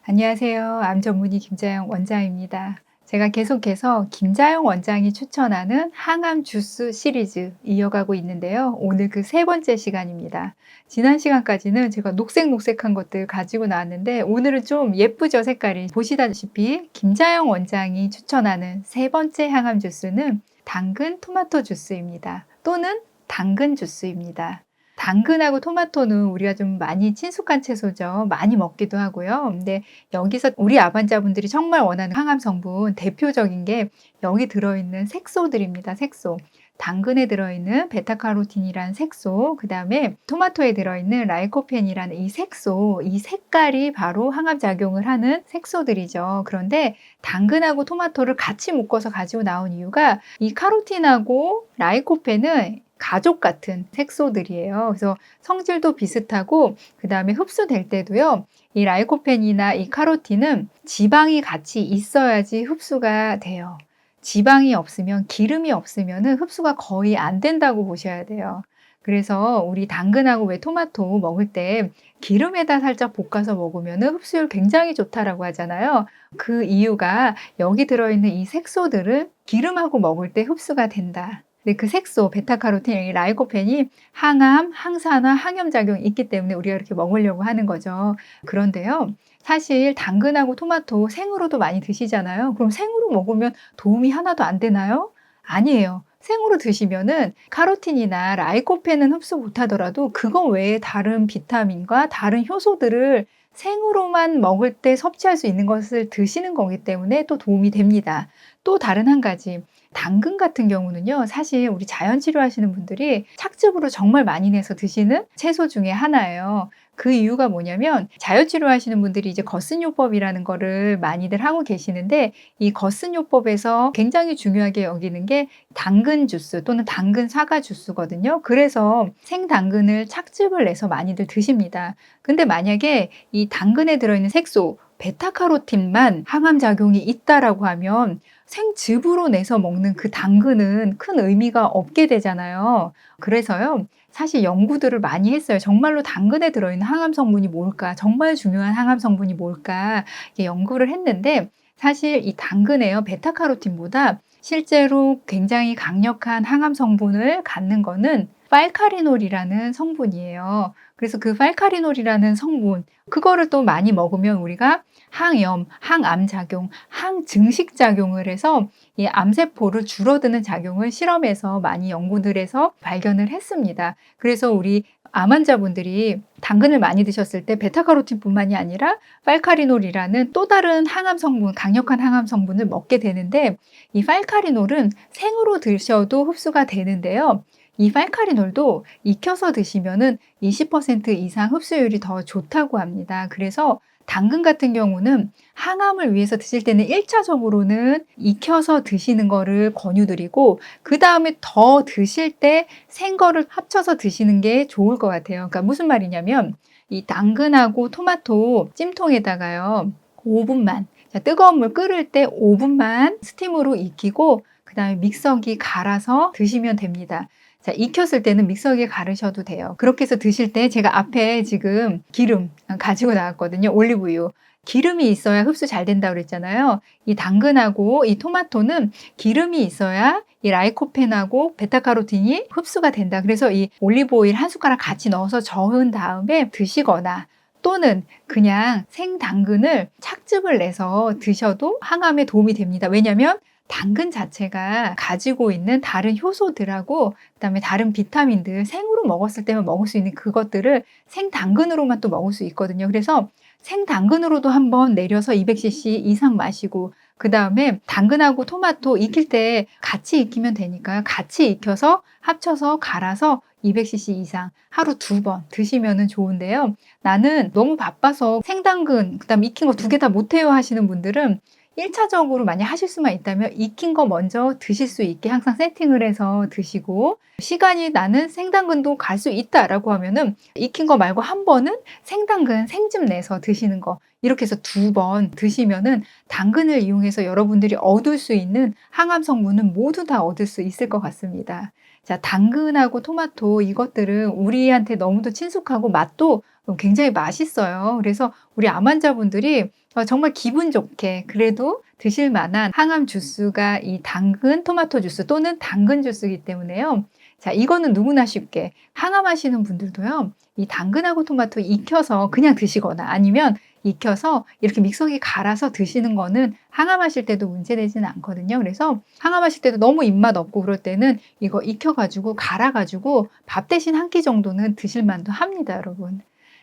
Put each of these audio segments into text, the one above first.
안녕하세요. 암 전문의 김자영 원장입니다. 제가 계속해서 김자영 원장이 추천하는 항암 주스 시리즈 이어가고 있는데요. 오늘 그 세 번째 시간입니다. 지난 시간까지는 제가 녹색녹색한 것들 가지고 나왔는데 오늘은 좀 예쁘죠, 색깔이. 보시다시피 김자영 원장이 추천하는 세 번째 항암 주스는 당근 토마토 주스입니다. 또는 당근 주스입니다. 당근하고 토마토는 우리가 좀 많이 친숙한 채소죠. 많이 먹기도 하고요. 근데 여기서 우리 암환자분들이 정말 원하는 항암 성분 대표적인 게 여기 들어있는 색소들입니다. 색소. 당근에 들어있는 베타카로틴이라는 색소, 그 다음에 토마토에 들어있는 라이코펜이라는 이 색소, 이 색깔이 바로 항암 작용을 하는 색소들이죠. 그런데 당근하고 토마토를 같이 묶어서 가지고 나온 이유가 이 카로틴하고 라이코펜은 가족 같은 색소들이에요. 그래서 성질도 비슷하고 그 다음에 흡수될 때도요. 이 라이코펜이나 이 카로틴은 지방이 같이 있어야지 흡수가 돼요. 지방이 없으면 기름이 없으면 흡수가 거의 안 된다고 보셔야 돼요. 그래서 우리 당근하고 왜 토마토 먹을 때 기름에다 살짝 볶아서 먹으면 흡수율 굉장히 좋다라고 하잖아요. 그 이유가 여기 들어있는 이 색소들을 기름하고 먹을 때 흡수가 된다. 근데 그 색소, 베타카로틴, 라이코펜이 항암, 항산화, 항염작용이 있기 때문에 우리가 이렇게 먹으려고 하는 거죠. 그런데요, 사실 당근하고 토마토 생으로도 많이 드시잖아요. 그럼 생으로 먹으면 도움이 하나도 안 되나요? 아니에요. 생으로 드시면은 카로틴이나 라이코펜은 흡수 못하더라도 그거 외에 다른 비타민과 다른 효소들을 생으로만 먹을 때 섭취할 수 있는 것을 드시는 거기 때문에 또 도움이 됩니다. 또 다른 한 가지. 당근 같은 경우는요, 사실 우리 자연 치료하시는 분들이 착즙으로 정말 많이 내서 드시는 채소 중에 하나예요. 그 이유가 뭐냐면 자연 치료하시는 분들이 이제 거스요법이라는 거를 많이들 하고 계시는데 이 거스요법에서 굉장히 중요하게 여기는 게 당근 주스 또는 당근 사과 주스거든요. 그래서 생당근을 착즙을 내서 많이들 드십니다. 근데 만약에 이 당근에 들어있는 색소 베타카로틴만 항암 작용이 있다라고 하면 생즙으로 내서 먹는 그 당근은 큰 의미가 없게 되잖아요. 그래서요, 사실 연구들을 많이 했어요. 정말로 당근에 들어있는 항암 성분이 뭘까? 정말 중요한 항암 성분이 뭘까? 이렇게 연구를 했는데 사실 이 당근에요, 베타카로틴보다 실제로 굉장히 강력한 항암 성분을 갖는 거는 팔카리놀이라는 성분이에요. 그래서 그 팔카리놀이라는 성분, 그거를 또 많이 먹으면 우리가 항염, 항암 작용, 항증식 작용을 해서 이 암세포를 줄어드는 작용을 실험에서 많이 연구들에서 발견을 했습니다. 그래서 우리 암 환자분들이 당근을 많이 드셨을 때 베타카로틴뿐만이 아니라 팔카리놀이라는 또 다른 항암 성분, 강력한 항암 성분을 먹게 되는데 이 팔카리놀은 생으로 드셔도 흡수가 되는데요. 이 팔카리놀도 익혀서 드시면은 20% 이상 흡수율이 더 좋다고 합니다. 그래서 당근 같은 경우는 항암을 위해서 드실 때는 1차적으로는 익혀서 드시는 거를 권유드리고 그 다음에 더 드실 때 생거를 합쳐서 드시는 게 좋을 것 같아요. 그러니까 무슨 말이냐면 이 당근하고 토마토 찜통에다가요 5분만 뜨거운 물 끓을 때 5분만 스팀으로 익히고 그 다음에 믹서기 갈아서 드시면 됩니다. 자, 익혔을 때는 믹서기에 갈으셔도 돼요. 그렇게 해서 드실 때 제가 앞에 지금 기름 가지고 나왔거든요. 올리브유. 기름이 있어야 흡수 잘 된다고 그랬잖아요. 이 당근하고 이 토마토는 기름이 있어야 이 라이코펜하고 베타카로틴이 흡수가 된다. 그래서 이 올리브 오일 한 숟가락 같이 넣어서 저은 다음에 드시거나 또는 그냥 생당근을 착즙을 내서 드셔도 항암에 도움이 됩니다. 왜냐하면 당근 자체가 가지고 있는 다른 효소들하고 그다음에 다른 비타민들 생으로 먹었을 때만 먹을 수 있는 그것들을 생당근으로만 또 먹을 수 있거든요. 그래서 생당근으로도 한번 내려서 200cc 이상 마시고 그 다음에 당근하고 토마토 익힐 때 같이 익히면 되니까요. 같이 익혀서 합쳐서 갈아서 200cc 이상 하루 2번 드시면 좋은데요. 나는 너무 바빠서 생당근 그다음에 익힌 거 2개 다 못해요 하시는 분들은 1차적으로 만약 하실 수만 있다면 익힌 거 먼저 드실 수 있게 항상 세팅을 해서 드시고 시간이 나는 생당근도 갈 수 있다라고 하면은 익힌 거 말고 한 번은 생당근 생즙 내서 드시는 거 이렇게 해서 2번 드시면은 당근을 이용해서 여러분들이 얻을 수 있는 항암 성분은 모두 다 얻을 수 있을 것 같습니다. 자, 당근하고 토마토 이것들은 우리한테 너무도 친숙하고 맛도 굉장히 맛있어요. 그래서 우리 암 환자분들이 정말 기분 좋게 그래도 드실 만한 항암 주스가 이 당근 토마토 주스 또는 당근 주스이기 때문에요. 자, 이거는 누구나 쉽게 항암하시는 분들도요. 이 당근하고 토마토 익혀서 그냥 드시거나 아니면 익혀서 이렇게 믹서기에 갈아서 드시는 거는 항암하실 때도 문제되지는 않거든요. 그래서 항암하실 때도 너무 입맛 없고 그럴 때는 이거 익혀가지고 갈아가지고 밥 대신 한 끼 정도는 드실 만도 합니다, 여러분.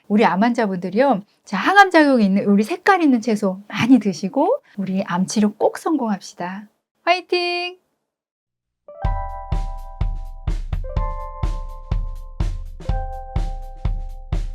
우리 암 환자분들이요. 자, 항암 작용이 있는 우리 색깔 있는 채소 많이 드시고 우리 암 치료 꼭 성공합시다. 화이팅!